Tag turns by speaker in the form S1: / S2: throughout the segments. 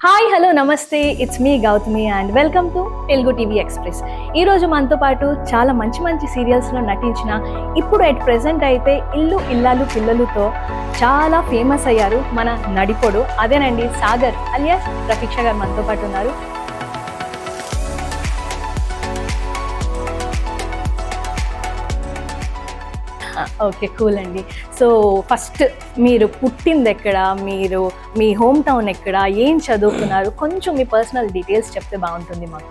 S1: Hi hello నమస్తే, it's me Gautami and welcome to Telugu TV express. ఈరోజు మనతో పాటు చాలా మంచి మంచి సీరియల్స్లో నటించిన, ఇప్పుడు ఎట్ ప్రెసెంట్ అయితే ఇల్లు ఇల్లాలు పిల్లలతో చాలా ఫేమస్ అయ్యారు మన నడిపోడు. అదేనండి సాగర్ అలియాస్ ప్రతీక్ష గారు మనతో పాటు ఉన్నారు. ఓకే, కూల్ అండి. సో ఫస్ట్ మీరు పుట్టింది ఎక్కడ, మీరు మీ హోమ్ టౌన్ ఎక్కడ, ఏం చదువుకున్నారు, కొంచెం మీ పర్సనల్ డీటెయిల్స్ చెప్తే బాగుంటుంది మాకు.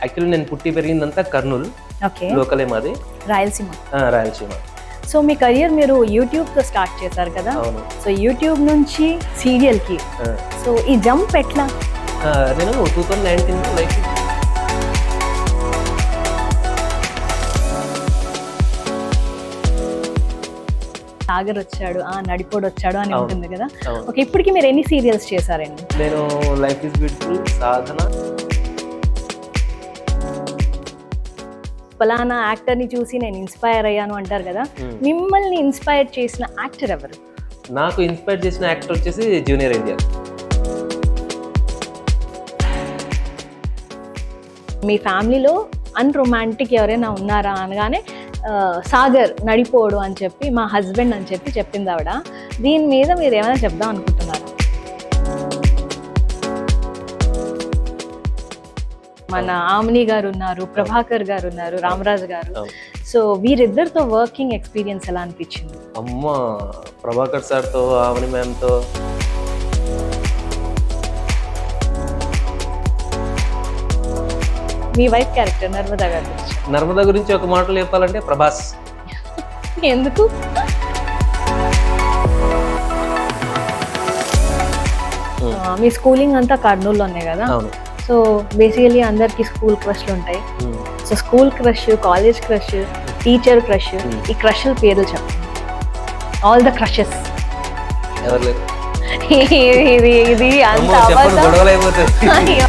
S2: యాక్చువల్లీ నేను పుట్టి పెరిగిందంతా కర్నూలు,
S1: ఓకే,
S2: లోకలే మాది,
S1: రాయలసీమ.
S2: రాయలసీమ.
S1: సో మీ కెరియర్ మీరు యూట్యూబ్తో స్టార్ట్ చేశారు కదా.
S2: అవును.
S1: సో యూట్యూబ్ నుంచి సీరియల్కి, సో ఈ జంప్ ఎట్లా?
S2: నేను 2019 లైక్
S1: సాగర్ వచ్చాడు, నడిపోడు వచ్చాడు అని ఉంటుంది కదా. ఓకే, ఇప్పటికి మీరు ఎన్ని సీరియల్స్ చేశారండి?
S2: నేను లైఫ్ ఇస్ బ్యూటిఫుల్, సాధన,
S1: ఫలానా యాక్టర్ని చూసి నేను ఇన్స్పైర్ అయ్యాను అంటారు కదా. మిమ్మల్ని ఇన్స్పైర్ చేసిన యాక్టర్ ఎవరు?
S2: నాకు ఇన్స్పైర్ చేసిన యాక్టర్ వచ్చేసి జూనియర్ ఎన్టీఆర్.
S1: మీ ఫ్యామిలీలో అన్రొమాంటిక్ ఎవరైనా ఉన్నారా అనగానే సాగర్ నడిపోడు అని చెప్పి మా హస్బెండ్ అని చెప్పి చెప్పింది ఆవిడ. దీని మీద మీరు ఏమైనా చెప్దాం అనుకుంటున్నారా? మన ఆమ్ని గారు ఉన్నారు, ప్రభాకర్ గారు ఉన్నారు, రామరాజు గారు. సో వీరిద్దరితో వర్కింగ్ ఎక్స్పీరియన్స్ ఎలా అనిపించింది?
S2: అమ్మ, ప్రభాకర్ సార్తో, ఆమెని మ్యామ్తో
S1: మీ వైఫ్ క్యారెక్టర్ నర్మదా గారు.
S2: నర్మదా గురించి ఒక మాటలు చెప్పాలంటే ప్రభాస్.
S1: ఎందుకు? మీ స్కూలింగ్ అంతా కర్నూలులోనే కదా. సో బేసికలీ అందరికి స్కూల్ క్రష్లు ఉంటాయి. So school crush, college crush, teacher crush, ఈ క్రష్ల పేర్లు చెప్పండి. All the crushes.
S2: ఎవరు లేరు.
S1: ఇది అంత
S2: గొడవలు అయిపోతాయి.